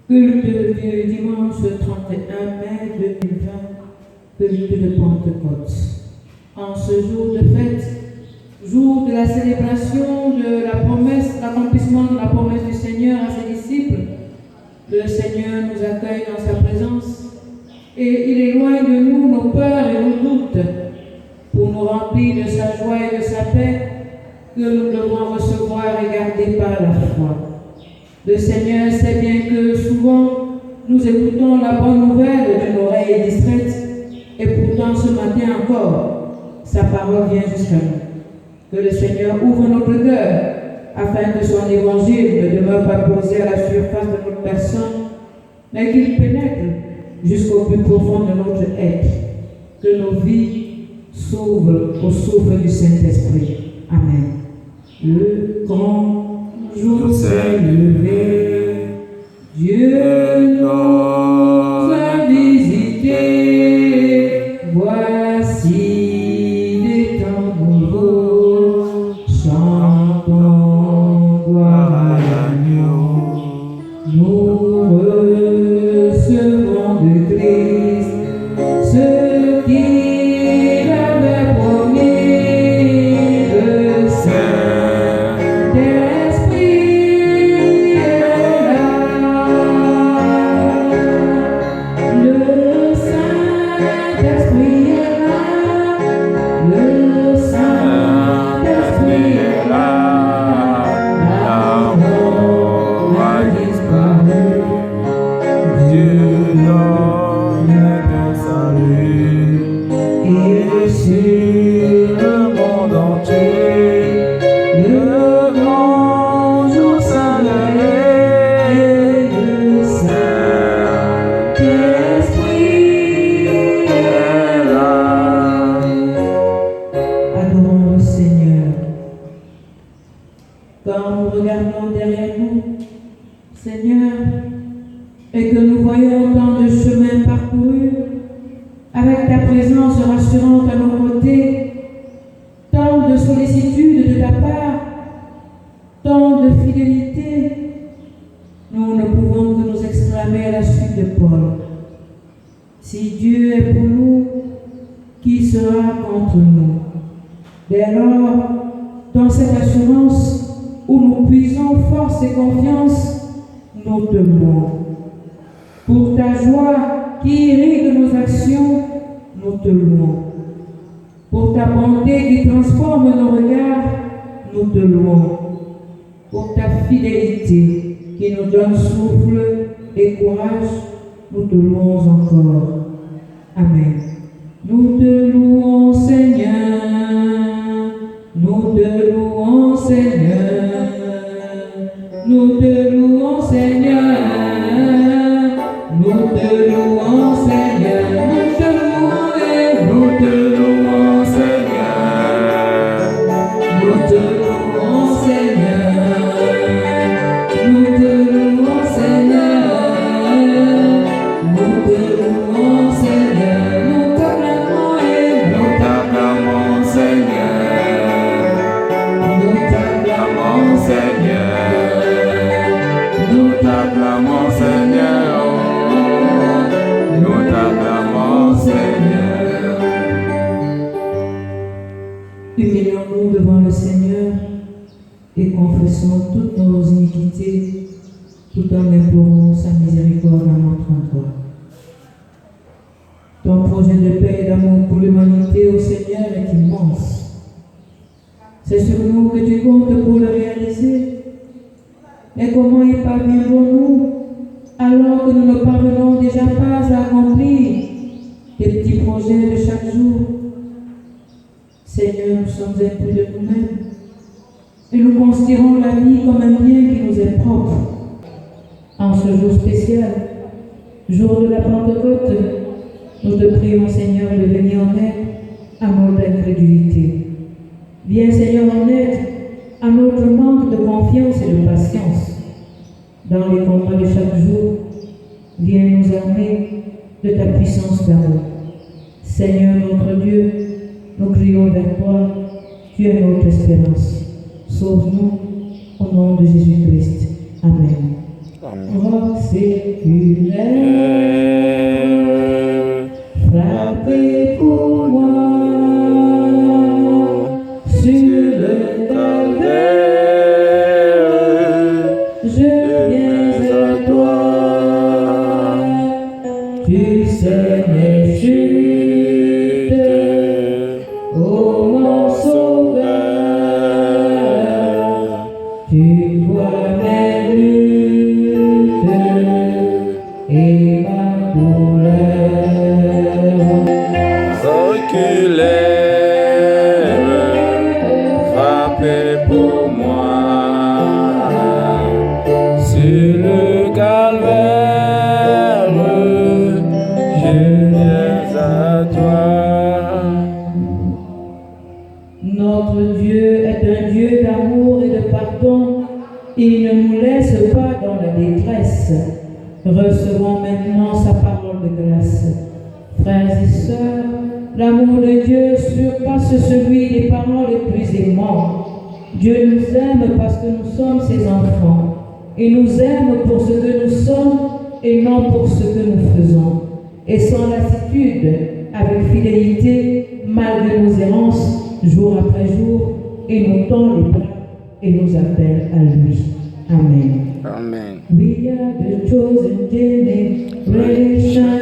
Culte du dimanche 31 mai 2020, culte de Pentecôte. En ce jour de fête, jour de la célébration de la promesse, l'accomplissement de la promesse du Seigneur à ses disciples, le Seigneur nous accueille dans sa présence et il éloigne de nous nos peurs et nos doutes pour nous remplir de sa joie et de sa paix que nous devons recevoir et garder par la foi. Le Seigneur sait bien que souvent nous écoutons la bonne nouvelle d'une oreille distraite et pourtant ce matin encore, sa parole vient jusqu'à nous. Que le Seigneur ouvre notre cœur afin que son évangile ne demeure pas posé à la surface de notre personne, mais qu'il pénètre jusqu'au plus profond de notre être. Que nos vies s'ouvrent au souffle du Saint-Esprit. Amen. Le grand jour s'est levé, Dieu nous a visités, voici des temps nouveaux, chantons gloire à l'agneau, nous recevons de Christ ce qu'il avait promis, le Saint-Esprit est là, le Saint-Esprit est là, le Saint-Esprit est là, la mort a disparu, Dieu donne le salut, et sur le monde entier, le grand jour s'est levé, le Saint-Esprit est là. Adorons le Seigneur. Quand nous regardons derrière nous, Seigneur, et que nous voyons tant de chemins parcourus, avec ta présence rassurante à nos côtés, tant de sollicitude de ta part, tant de fidélité, nous ne pouvons que nous exclamer à la suite de Paul. Si Dieu est pour nous, qui sera contre nous? Dès lors, dans cette assurance où nous puisons force et confiance, nous te louons. Pour ta joie qui irrigue nos actions, nous te louons. Pour ta bonté qui transforme nos regards, nous te louons. Pour ta fidélité qui nous donne souffle et courage, nous te louons encore. Amen. Nous te louons, Seigneur. Nous te louons, Seigneur. Nous te louons, Seigneur. Nous te louons, Seigneur. Nous te louons et nous te louons, Seigneur. Nous te louons, Seigneur. Nous te louons, Seigneur. Nous te louons, Seigneur. Nous t'acclamons et nous t'acclamons, Seigneur. Nous t'acclamons, Seigneur. Nous t'acclamons, Seigneur. Nous t'acclamons, Seigneur. Humilions-nous devant le Seigneur et confessons toutes nos iniquités tout en implorant sa miséricorde à notre endroit. Ton projet de paix et d'amour pour l'humanité au Seigneur est immense. C'est sur nous que tu comptes pour le réaliser. Et comment y parviendrons-nous alors que nous ne parvenons déjà pas à accomplir tes petits projets de chaque jour? Seigneur, nous sommes impus de nous-mêmes et nous considérons la vie comme un bien qui nous est propre. En ce jour spécial, jour de la Pentecôte, nous te prions, Seigneur, de venir en aide à notre incrédulité. Viens, Seigneur, en aide à notre manque de confiance et de patience. Dans les combats de chaque jour, viens nous armer de ta puissance d'amour. Seigneur notre Dieu, nous crions vers toi, tu es notre espérance. Sauve-nous au nom de Jésus-Christ. Amen. Amen. roc séculaire, frappez pour moi sur le calvaire. Je viens à toi, tu sais mes chutes, ô mon sauveur, tu vois mes luttes et ma douleur. Oculaire, frappez pour moi sur le calvaire, je viens à toi. Notre Dieu est un Dieu d'amour et de pardon. Il ne nous laisse pas dans la détresse. Recevons maintenant sa parole de grâce. Frères et sœurs, l'amour de Dieu surpasse celui des parents les plus aimants. Dieu nous aime parce que nous sommes ses enfants. Il nous aime pour ce que nous sommes et non pour ce que nous faisons. Et sans lassitude, avec fidélité, malgré nos errances, jour après jour, il nous tend les bras et nous appelle à lui. Amen. Amen. We are the chosen generation,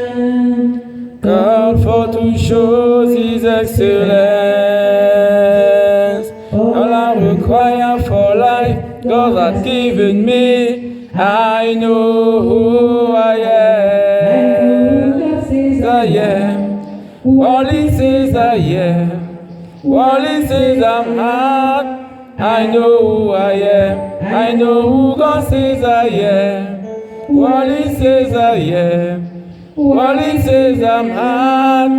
God for to show His excellence. All I require for life, God has given me. I know who I am. I am. What He says I am. What He says I'm not. I know who I am. I know who God says I am. What He says I am. What He says I'm not.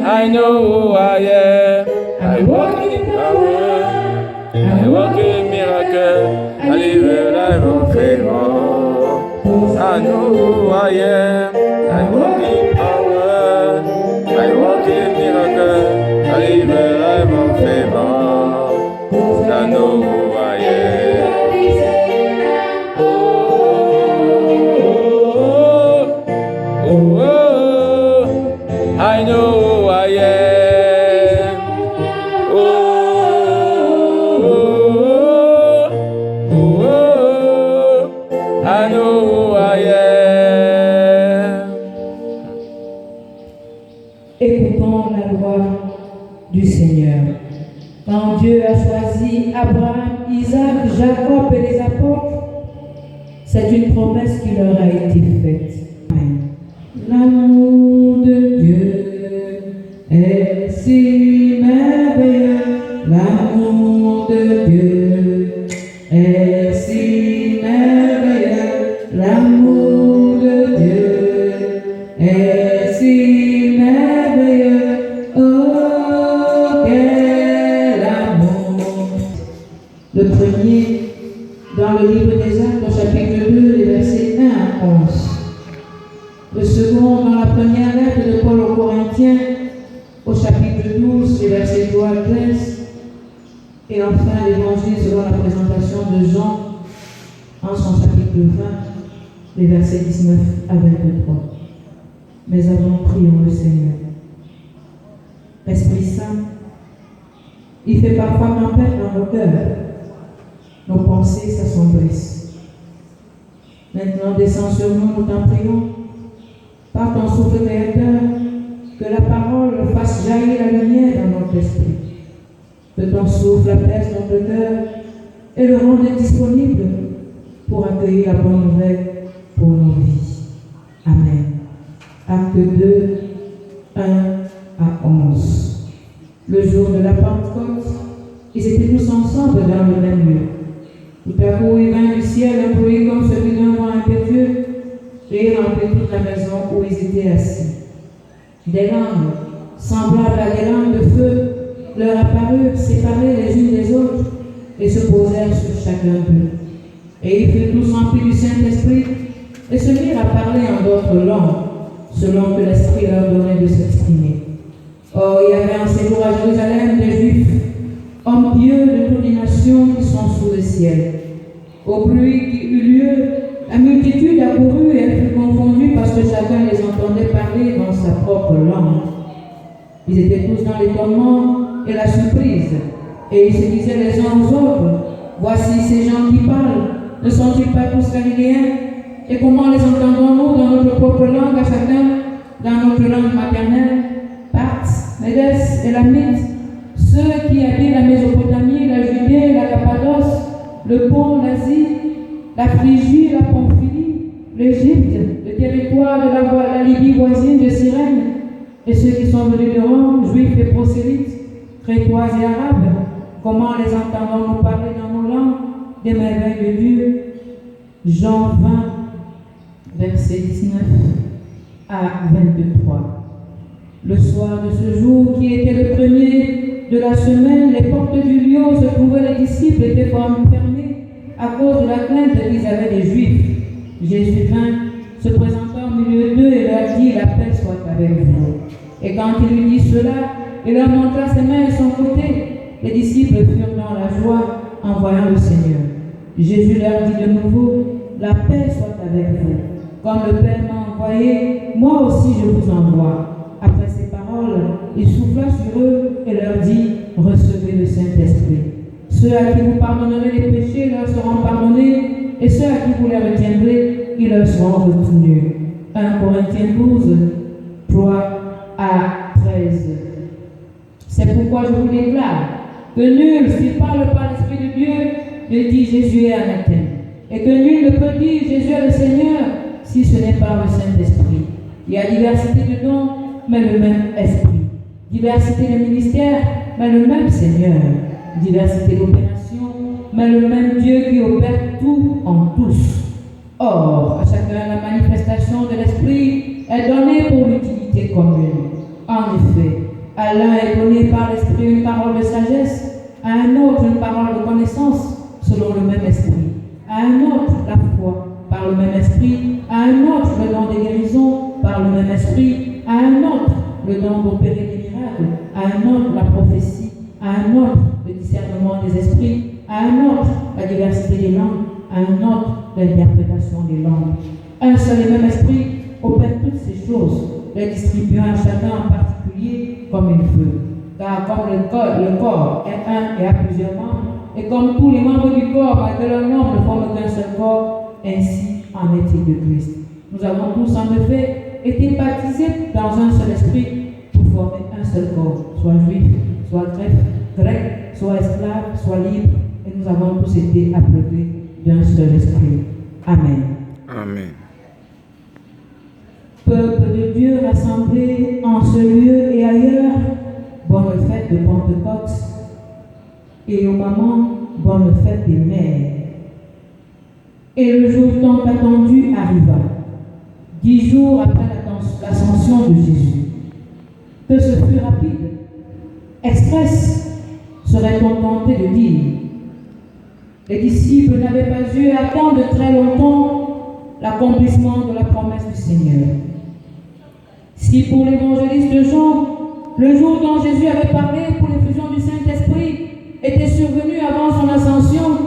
I know who I am. I walk in power. I walk in miracle. I live a life of favor. I know who I am. I walk in power. I walk in miracle. I live a life of favor. I know who I am. Oh, oh, oh, oh, I know who I am. Oh, oh, oh, I know who I am. Écoutons la voix du Seigneur. Quand Dieu a choisi Abraham, Isaac, Jacob et les apôtres, c'est une promesse qui leur a été faite. Amen. L'amour de Dieu est si merveilleux. L'amour de Dieu est si merveilleux. L'amour de Dieu est si merveilleux. Oh, quel amour! Le premier, dans le livre des Actes, au chapitre 2, les versets 1 à 11. Le second, dans la première lettre de Paul aux Corinthiens, au chapitre 12, les versets 3 à 13. Et enfin, l'évangile selon la présentation de Jean, en son chapitre 20, les versets 19 à 23. Mais avant, prions le Seigneur. Esprit Saint, il fait parfois tempête dans nos cœurs. Nos pensées s'assombrissent. Maintenant, descends sur nous, nous t'en prions. Par ton souffle créateur, que la parole fasse jaillir la lumière dans notre esprit. Que ton souffle apaise notre cœur et le rende disponible pour accueillir la bonne nouvelle pour nos vies. Amen. Acte 2, 1 à 11. Le jour de la Pentecôte, ils étaient tous ensemble dans le même lieu. Tout à coup, il vint du ciel un bruit comme celui d'un vent impétueux, et il remplit toute la maison où ils étaient assis. Des langues, semblables à des langues de feu, leur apparurent séparées les unes des autres, et se posèrent sur chacun d'eux. Et ils furent tous remplis du Saint-Esprit, et se mirent à parler en d'autres langues, selon que l'Esprit leur donnait de s'exprimer. Or, il y avait en ces jours à Jérusalem des Juifs, hommes pieux de toutes les nations qui sont sous le ciel. Au bruit qui eut lieu, la multitude accourut entendait parler dans sa propre langue. Ils étaient tous dans l'étonnement et la surprise. Et ils se disaient les uns aux autres, voici ces gens qui parlent, ne sont-ils pas tous galiléens? Et comment les entendons-nous dans notre propre langue à chacun, dans notre langue maternelle? Parthes, Médès et Lamite, ceux qui habitent la Mésopotamie, la Judée, la Cappadoce, le Pont, l'Asie, la Phrygie, la Pamphylie, l'Égypte, le territoire de la Libye voisine de Cyrène, et ceux qui sont venus de Rome, juifs et prosélytes, crétois et arabes, comment les entendons-nous parler dans nos langues des merveilles de Dieu? Jean 20, versets 19 à 23. Le soir de ce jour, qui était le premier de la semaine, les portes du lieu où se trouvaient les disciples étaient fermées à cause de la crainte qu'ils avaient des Juifs. Jésus vint, se présenta au milieu d'eux et leur dit, la paix soit avec vous. Et quand il lui dit cela, il leur montra ses mains et son côté. Les disciples furent dans la joie en voyant le Seigneur. Jésus leur dit de nouveau, la paix soit avec vous. Comme le Père m'a envoyé, moi aussi je vous envoie. Après ces paroles, il souffla sur eux et leur dit, recevez le Saint-Esprit. Ceux à qui vous pardonnerez les péchés leur seront pardonnés, et ceux à qui vous les retiendrez, ils leur seront retenus. 1 Corinthiens 12, 3 à 13. C'est pourquoi je vous déclare que nul, s'il parle par l'Esprit de Dieu, ne dit Jésus est anathème, et que nul ne peut dire Jésus est le Seigneur si ce n'est par le Saint-Esprit. Il y a diversité de dons, mais le même Esprit. Diversité de ministères, mais le même Seigneur. Diversité d'opérations, mais le même Dieu qui opère tout en tous. Or, à chacun la manifestation de l'Esprit est donnée pour l'utilité commune. En effet, à l'un est donné par l'Esprit une parole de sagesse, à un autre une parole de connaissance, selon le même Esprit, à un autre la foi, par le même Esprit, à un autre le don de guérison, par le même Esprit, à un autre le don d'opérer des miracles, à un autre la prophétie, à un autre le discernement des esprits, à un autre la diversité des langues, à un autre l'interprétation des langues. Un seul et même Esprit opère toutes ces choses, les distribuant à chacun en particulier comme il veut. Car comme le corps est un et a plusieurs membres, et comme tous les membres du corps, malgré leur nombre, ne forment qu'un seul corps, ainsi en est-il de Christ. Nous avons tous en effet été baptisés dans un seul esprit pour former un seul corps, soit juif, soit grec, soit esclave, soit libre, et nous avons tous été appreuvés d'un seul esprit. Amen. Amen. Peuple de Dieu rassemblé en ce lieu et ailleurs, bonne fête de Pentecôte, et aux mamans, bonne fête des mères. Et le jour tant attendu arriva, 10 jours après l'ascension de Jésus. Que ce fut rapide, express, serait-on tenté de dire. Les disciples n'avaient pas eu à attendre très longtemps l'accomplissement de la promesse du Seigneur. Si pour l'évangéliste Jean, le jour dont Jésus avait parlé pour l'effusion du Saint-Esprit était survenu avant son ascension,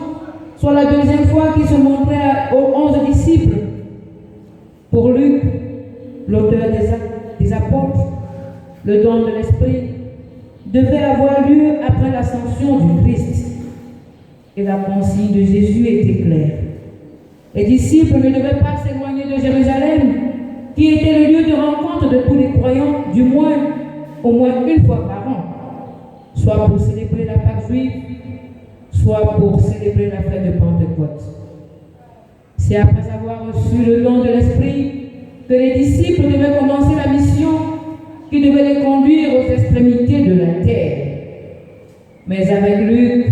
soit la deuxième fois qu'il se montrait aux 11 disciples, pour Luc, l'auteur des apôtres, le don de l'Esprit devait avoir lieu après l'ascension du Christ. Et la consigne de Jésus était claire. Les disciples ne devaient pas s'éloigner de Jérusalem, qui était le lieu de rencontre de tous les croyants, du moins, au moins une fois par an, soit pour célébrer la Pâque juive, soit pour célébrer la fête de Pentecôte. C'est après avoir reçu le don de l'Esprit que les disciples devaient commencer la mission qui devait les conduire aux extrémités de la terre. Mais avec Luc,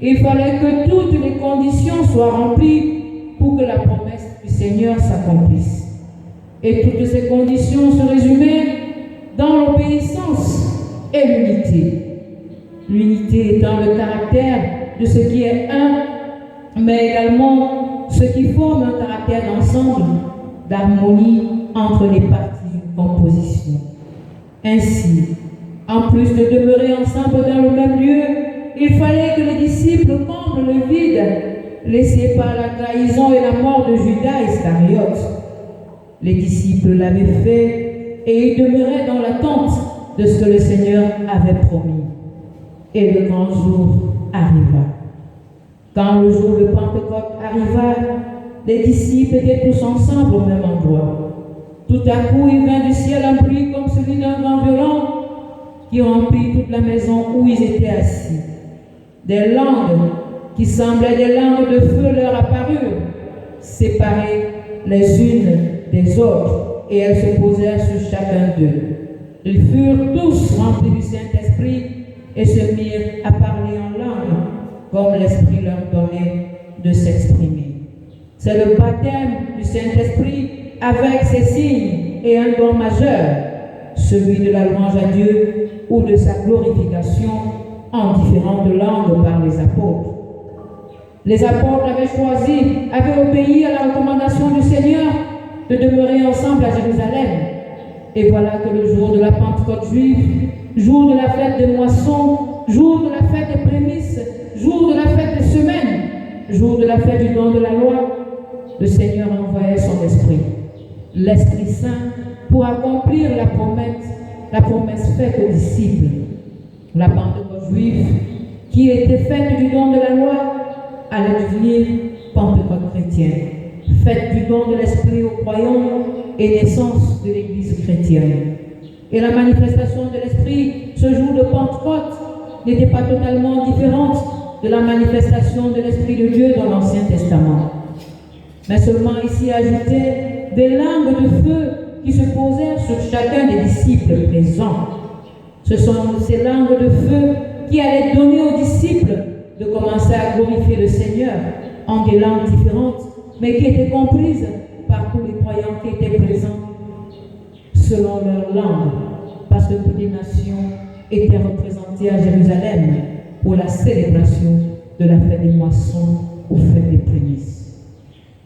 il fallait que toutes les conditions soient remplies pour que la promesse du Seigneur s'accomplisse. Et toutes ces conditions se résumaient dans l'obéissance et l'unité. L'unité étant le caractère de ce qui est un, mais également ce qui forme un caractère d'ensemble, d'harmonie entre les parties d'une composition. Ainsi, en plus de demeurer ensemble dans le même lieu, il fallait que les disciples comblent le vide laissé par la trahison et la mort de Judas Iscariote. Les disciples l'avaient fait et ils demeuraient dans l'attente de ce que le Seigneur avait promis. Et le grand jour arriva. Quand le jour de Pentecôte arriva, les disciples étaient tous ensemble au même endroit. Tout à coup, il vint du ciel un bruit comme celui d'un vent violent qui remplit toute la maison où ils étaient assis. Des langues qui semblaient des langues de feu leur apparurent, séparées les unes des autres, et elles se posèrent sur chacun d'eux. Ils furent tous remplis du Saint-Esprit et se mirent à parler en langue, comme l'Esprit leur donnait de s'exprimer. C'est le baptême du Saint-Esprit avec ses signes et un don majeur, celui de la louange à Dieu ou de sa glorification en différentes langues par les apôtres. Les apôtres avaient obéi à la recommandation du Seigneur de demeurer ensemble à Jérusalem. Et voilà que le jour de la Pentecôte juive, jour de la fête des moissons, jour de la fête des prémices, jour de la fête des semaines, jour de la fête du don de la loi, le Seigneur envoyait son Esprit, l'Esprit Saint, pour accomplir la promesse faite aux disciples. La Pentecôte juive, qui était faite du don de la loi, allait devenir Pentecôte chrétienne, fête du don de l'Esprit aux croyants et naissance de l'Église chrétienne. Et la manifestation de l'Esprit, ce jour de Pentecôte, n'était pas totalement différente de la manifestation de l'Esprit de Dieu dans l'Ancien Testament. Mais seulement ici ajouter des langues de feu qui se posèrent sur chacun des disciples présents. Ce sont ces langues de feu qui allaient donner aux disciples de commencer à glorifier le Seigneur en des langues différentes, mais qui étaient comprises par tous les croyants qui étaient présents selon leur langue, parce que toutes les nations étaient représentées à Jérusalem pour la célébration de la fête des moissons ou fête des prémices.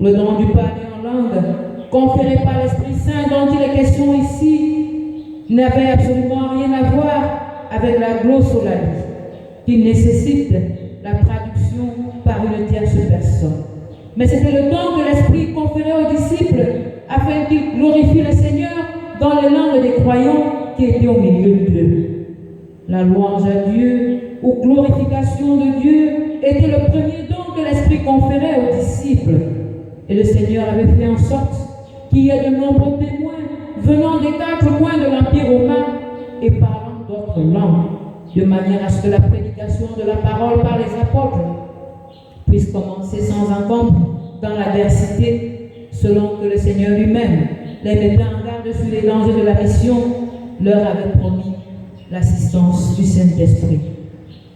Le don du parler en langue, conféré par l'Esprit Saint dont il est question ici, n'avait absolument rien à voir avec la glossolalie, qui nécessite la traduction par une tierce personne. Mais c'était le don de l'Esprit conféré aux disciples afin qu'ils glorifient le Seigneur dans les langues des croyants qui étaient au milieu d'eux. La louange à Dieu ou glorification de Dieu était le premier don que l'Esprit conférait aux disciples. Et le Seigneur avait fait en sorte qu'il y ait de nombreux témoins venant des 4 coins de l'Empire romain et parlant d'autres langues, de manière à ce que la prédication de la parole par les apôtres puisse commencer sans encombre dans l'adversité, selon que le Seigneur lui-même, les mettant en garde sur les dangers de la mission, leur avait promis l'assistance du Saint-Esprit.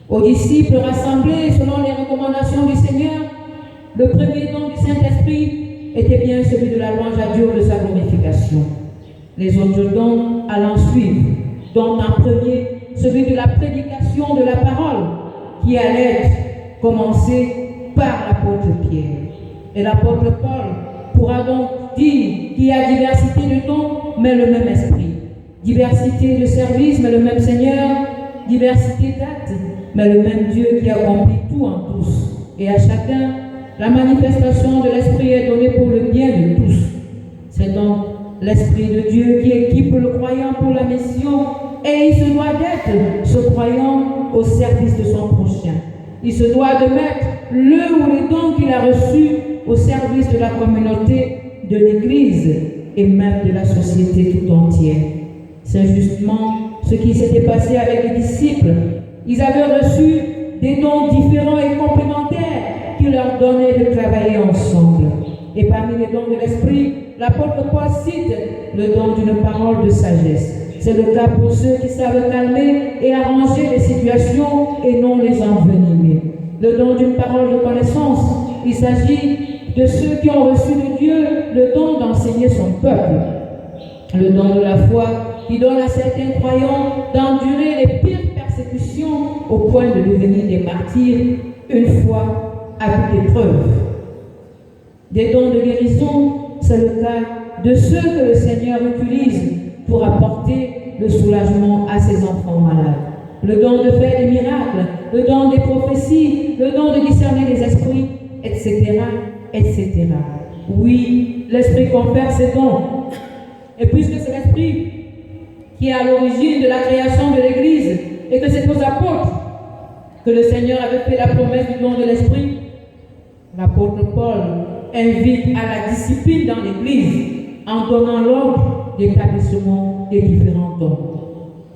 Aux disciples rassemblés selon les recommandations du Seigneur, le premier don du Saint-Esprit était bien celui de la louange à Dieu de sa glorification. Les autres dons allant suivre, dont en premier celui de la prédication de la parole, qui allait commencer par l'apôtre Pierre. Et l'apôtre Paul pourra donc dire qu'il y a diversité de dons, mais le même esprit. Diversité de services, mais le même Seigneur. Diversité d'actes, mais le même Dieu qui accomplit tout en tous. Et à chacun, la manifestation de l'Esprit est donnée pour le bien de tous. C'est donc l'Esprit de Dieu qui équipe le croyant pour la mission, et il se doit d'être, ce croyant, au service de son prochain. Il se doit de mettre le ou les dons qu'il a reçus au service de la communauté, de l'Église et même de la société tout entière. C'est justement ce qui s'était passé avec les disciples. Ils avaient reçu des dons différents et complémentaires qui leur donnaient de travailler ensemble. Et parmi les dons de l'Esprit, l'apôtre Paul cite le don d'une parole de sagesse. C'est le cas pour ceux qui savent calmer et arranger les situations et non les envenimer. Le don d'une parole de connaissance, il s'agit de ceux qui ont reçu de Dieu le don d'enseigner son peuple. Le don de la foi qui donne à certains croyants d'endurer les pires persécutions au point de devenir des martyrs une fois à toute épreuve. Des dons de guérison, c'est le cas de ceux que le Seigneur utilise pour apporter le soulagement à ses enfants malades. Le don de faire des miracles, le don des prophéties, le don de discerner les esprits, etc., etc. Oui, l'Esprit confère ses dons. Et puisque c'est l'Esprit qui est à l'origine de la création de l'Église, et que c'est aux apôtres que le Seigneur avait fait la promesse du don de l'Esprit, l'apôtre Paul invite à la discipline dans l'Église en donnant l'ordre d'établissement des différents dons.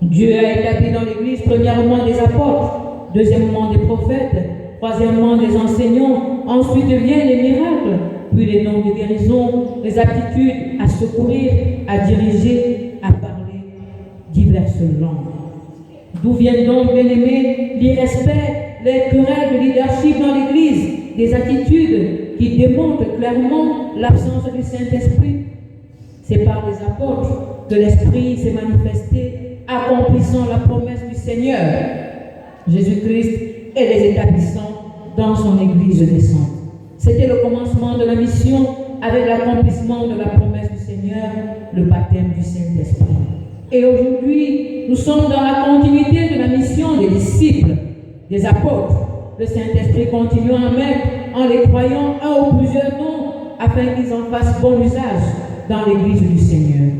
Dieu a établi dans l'Église premièrement des apôtres, deuxièmement des prophètes, troisièmement des enseignants, ensuite viennent les miracles, puis les dons de guérison, les aptitudes à secourir, à diriger, à parler diverses langues. D'où viennent donc, bien-aimés, l'irrespect, les querelles de leadership dans l'Église, des attitudes qui démontrent clairement l'absence du Saint-Esprit? C'est par les apôtres que l'Esprit s'est manifesté, accomplissant la promesse du Seigneur, Jésus-Christ, et les établissant dans son Église naissante. C'était le commencement de la mission avec l'accomplissement de la promesse du Seigneur, le baptême du Saint-Esprit. Et aujourd'hui, nous sommes dans la continuité de la mission des disciples, des apôtres. Le Saint-Esprit continue à mettre en les croyants un ou plusieurs dons afin qu'ils en fassent bon usage dans l'Église du Seigneur.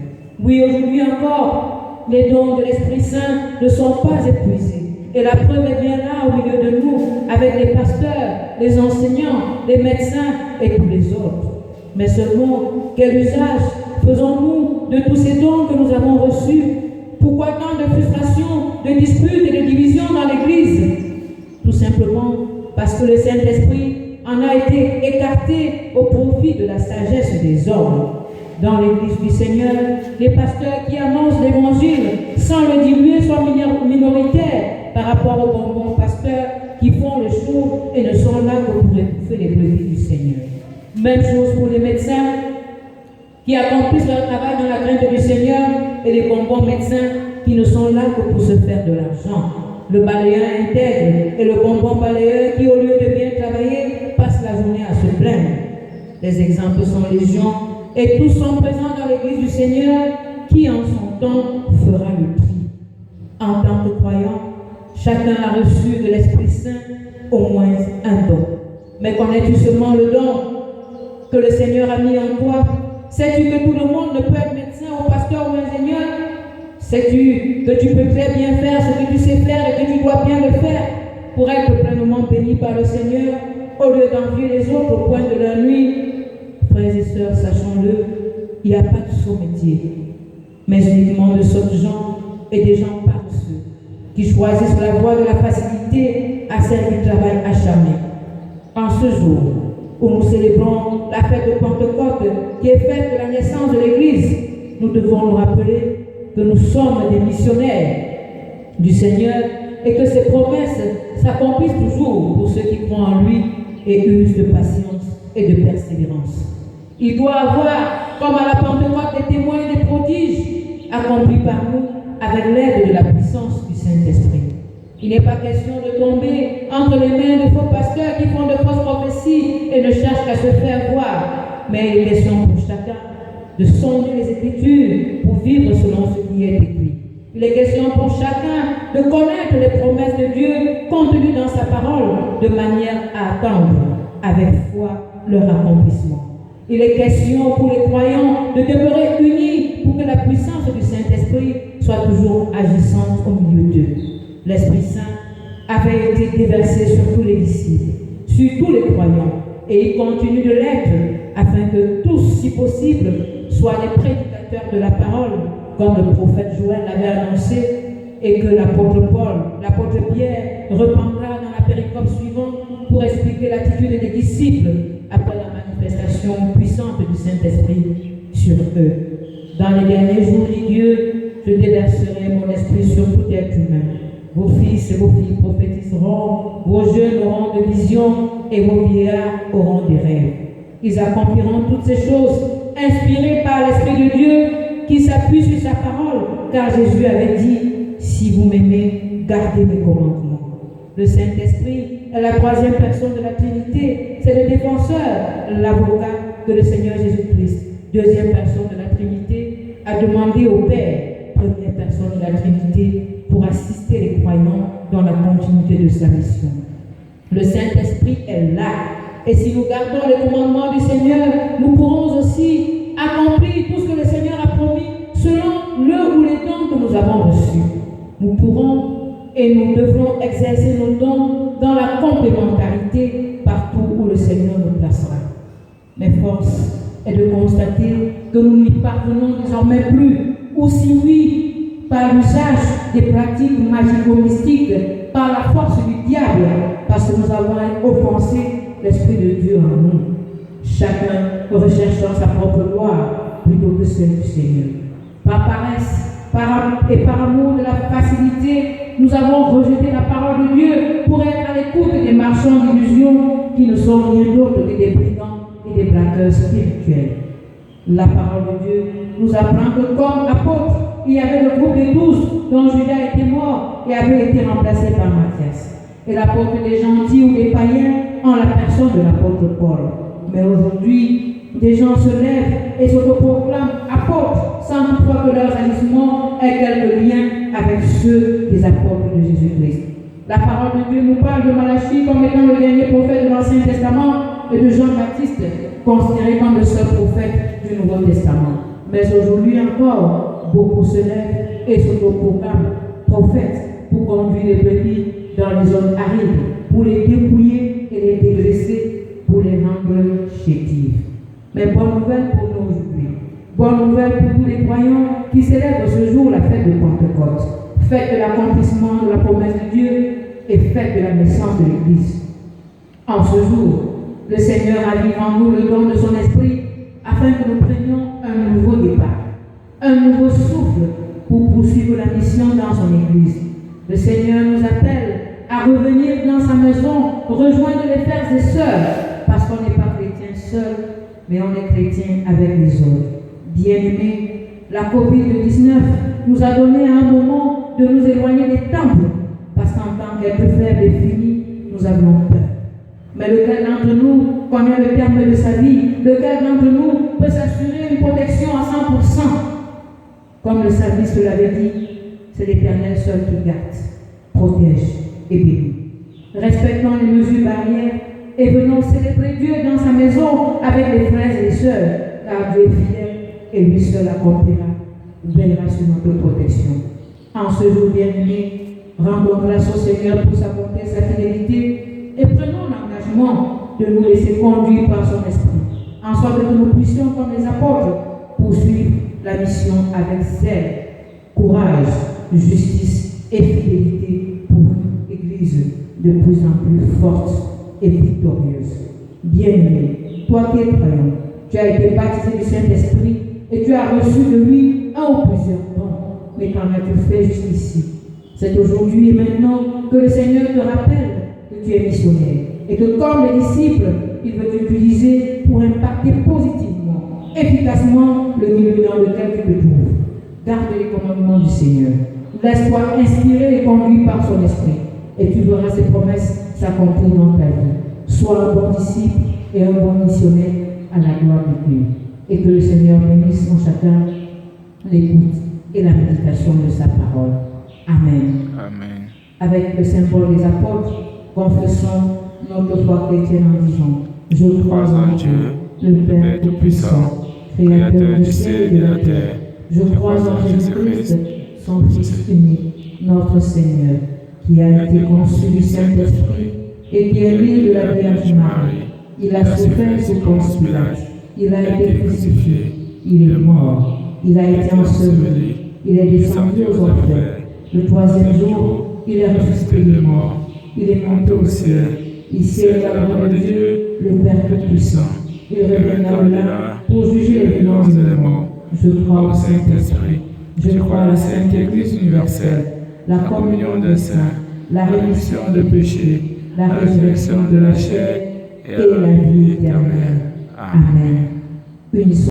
Oui, aujourd'hui encore, les dons de l'Esprit Saint ne sont pas épuisés. Et la preuve est bien là au milieu de nous, avec les pasteurs, les enseignants, les médecins et tous les autres. Mais seulement, quel usage faisons-nous de tous ces dons que nous avons reçus? Pourquoi tant de frustration, de disputes et de divisions dans l'Église? Tout simplement parce que le Saint-Esprit en a été écarté au profit de la sagesse des hommes. Dans l'Église du Seigneur, les pasteurs qui annoncent l'Évangile sans le diluer sont minoritaires par rapport aux bons pasteurs qui font le show et ne sont là que pour étouffer les brebis du Seigneur. Même chose pour les médecins qui accomplissent leur travail dans la crainte du Seigneur et les bons médecins qui ne sont là que pour se faire de l'argent. Le balayeur intègre et le bon balayeur qui, au lieu de bien travailler, passe la journée à se plaindre. Les exemples sont légion et tous sont présents dans l'Église du Seigneur qui, en son temps, fera le tri. En tant que croyant, chacun a reçu de l'Esprit Saint au moins un don. Mais connais-tu seulement le don que le Seigneur a mis en toi? Sais-tu que tout le monde ne peut être médecin ou pasteur ou ingénieur? Sais-tu que tu peux très bien faire ce que tu sais faire et que tu dois bien le faire pour être pleinement béni par le Seigneur au lieu d'envier les autres au point de leur nuit? Frères et sœurs, sachons-le, il n'y a pas de saut métier, mais uniquement de sottes gens et des gens paresseux qui choisissent la voie de la facilité à celle du travail acharné. En ce jour où nous célébrons la fête de Pentecôte, qui est faite de la naissance de l'Église, nous devons nous rappeler que nous sommes des missionnaires du Seigneur et que ses promesses s'accomplissent toujours pour ceux qui croient en lui et usent de patience et de persévérance. Il doit avoir, comme à la Pentecôte, des témoins et des prodiges accomplis par nous avec l'aide de la puissance du Saint-Esprit. Il n'est pas question de tomber entre les mains de faux pasteurs qui font de fausses prophéties et ne cherchent qu'à se faire voir, mais il est question pour chacun de sonder les Écritures pour vivre selon ce qui est écrit. Il est question pour chacun de connaître les promesses de Dieu contenues dans sa parole de manière à attendre avec foi leur accomplissement. Il est question pour les croyants de demeurer unis pour que la puissance du Saint-Esprit soit toujours agissante au milieu d'eux. L'Esprit Saint avait été déversé sur tous les disciples, sur tous les croyants, et il continue de l'être afin que tous, si possible, soient des prédicateurs de la parole, comme le prophète Joël l'avait annoncé, et que l'apôtre Paul, l'apôtre Pierre reprendra dans la péricope suivante pour expliquer l'attitude des disciples après la manifestation puissante du Saint-Esprit sur eux. Dans les derniers jours, dit Dieu, je déverserai mon esprit sur tout être humain. Vos fils et vos filles prophétiseront, vos jeunes auront de visions et vos vieillards auront des rêves. Ils accompliront toutes ces choses inspirées par l'Esprit de Dieu qui s'appuie sur sa parole, car Jésus avait dit, si vous m'aimez, gardez mes commandements. Le Saint-Esprit est la troisième personne de la Trinité, c'est le défenseur, l'avocat de le Seigneur Jésus-Christ. Deuxième personne de la Trinité a demandé au Père, première personne de la Trinité, pour assister les croyants dans la continuité de sa mission. Le Saint-Esprit est là. Et si nous gardons les commandements du Seigneur, nous pourrons aussi exercer nos dons dans la complémentarité partout où le Seigneur nous placera. Mais force est de constater que nous n'y parvenons désormais plus, ou si oui, par l'usage des pratiques magico-mystiques, par la force du diable, parce que nous avons offensé l'Esprit de Dieu en nous. Chacun recherchant sa propre gloire plutôt que celle du Seigneur. Par paresse et par amour de la facilité, nous avons rejeté la parole de Dieu pour être à l'écoute des marchands d'illusions qui ne sont rien d'autre que des brigands et des braqueurs spirituels. La parole de Dieu nous apprend que comme apôtre, il y avait le groupe des 12 dont Judas était mort et avait été remplacé par Matthias. Et l'apôtre des gentils ou des païens en la personne de l'apôtre Paul. Mais aujourd'hui, des gens se lèvent et s'autoproclament apôtres sans toutefois que leurs agissements aient quelque lien avec ceux des apôtres de Jésus-Christ. La parole de Dieu nous parle de Malachie comme étant le dernier prophète de l'Ancien Testament et de Jean-Baptiste, considéré comme le seul prophète du Nouveau Testament. Mais aujourd'hui encore, beaucoup se lèvent et s'autoproclament prophètes pour conduire les brebis dans les zones arides, pour les dépouiller et les dégraisser, pour les rendre chétifs. Mais bonne nouvelle pour nous aujourd'hui. Bonne nouvelle pour tous les croyants qui célèbrent ce jour la fête de Pentecôte, fête de l'accomplissement de la promesse de Dieu et fête de la naissance de l'Église. En ce jour, le Seigneur avive en nous le don de son esprit afin que nous prenions un nouveau départ, un nouveau souffle pour poursuivre la mission dans son Église. Le Seigneur nous appelle à revenir dans sa maison, rejoindre les frères et sœurs, parce qu'on n'est pas chrétien seul, mais on est chrétien avec les autres. Bien-aimés, la COVID-19 nous a donné à un moment de nous éloigner des temples, parce qu'en tant qu'être faible et fini, nous avions peur. Mais lequel d'entre nous connaît le terme de sa vie? Lequel d'entre nous peut s'assurer une protection à 100%? Comme le psalmiste l'avait dit, c'est l'Éternel seul qui garde, protège et bénit. Respectons les mesures barrières et venons célébrer Dieu dans sa maison avec les frères et les sœurs, car Dieu est fidèle et lui seul accomplira, veillera sur notre protection. En ce jour bien-aimé, rendons grâce au Seigneur pour sa bonté et sa fidélité et prenons l'engagement de nous laisser conduire par son esprit, en sorte que nous puissions, comme les apôtres, poursuivre la mission avec zèle, courage, justice et fidélité pour une Église de plus en plus forte et victorieuse. Bien-aimé, toi qui es croyant, tu as été baptisé du Saint-Esprit et tu as reçu de lui un ou plusieurs dons, mais qu'en as-tu fait jusqu'ici? C'est aujourd'hui et maintenant que le Seigneur te rappelle que tu es missionnaire et que comme les disciples, il veut t'utiliser pour impacter positivement, efficacement le milieu dans lequel tu te trouves. Garde les commandements du Seigneur. Laisse-toi inspirer et conduire par son esprit et tu verras ses promesses s'accomplir dans ta vie. Sois un bon disciple et un bon missionnaire à la gloire de Dieu. Et que le Seigneur bénisse en chacun l'écoute et la méditation de sa parole. Amen. Amen. Avec le symbole des apôtres, confessons notre foi chrétienne en disant: je crois en Dieu, le Père Tout-Puissant, Créateur du ciel et de la terre. Je crois en Jésus-Christ, son Fils unique, notre Seigneur, qui a été conçu du Saint-Esprit et qui est né de la Vierge Marie. Il a souffert sous Ponce Pilate. Il a été crucifié. Il est mort. Il a été enseveli. Il est descendu aux enfers. Le troisième jour, il est ressuscité des morts. Il est monté au ciel. Ici est la gloire de Dieu, le Père Tout-Puissant. Il reviendra là pour juger les vivants et les morts. Je crois au Saint-Esprit. Je crois à la Sainte Église universelle, la communion des saints, la rémission des péchés, la résurrection de la chair et la vie éternelle. Amen. Unissons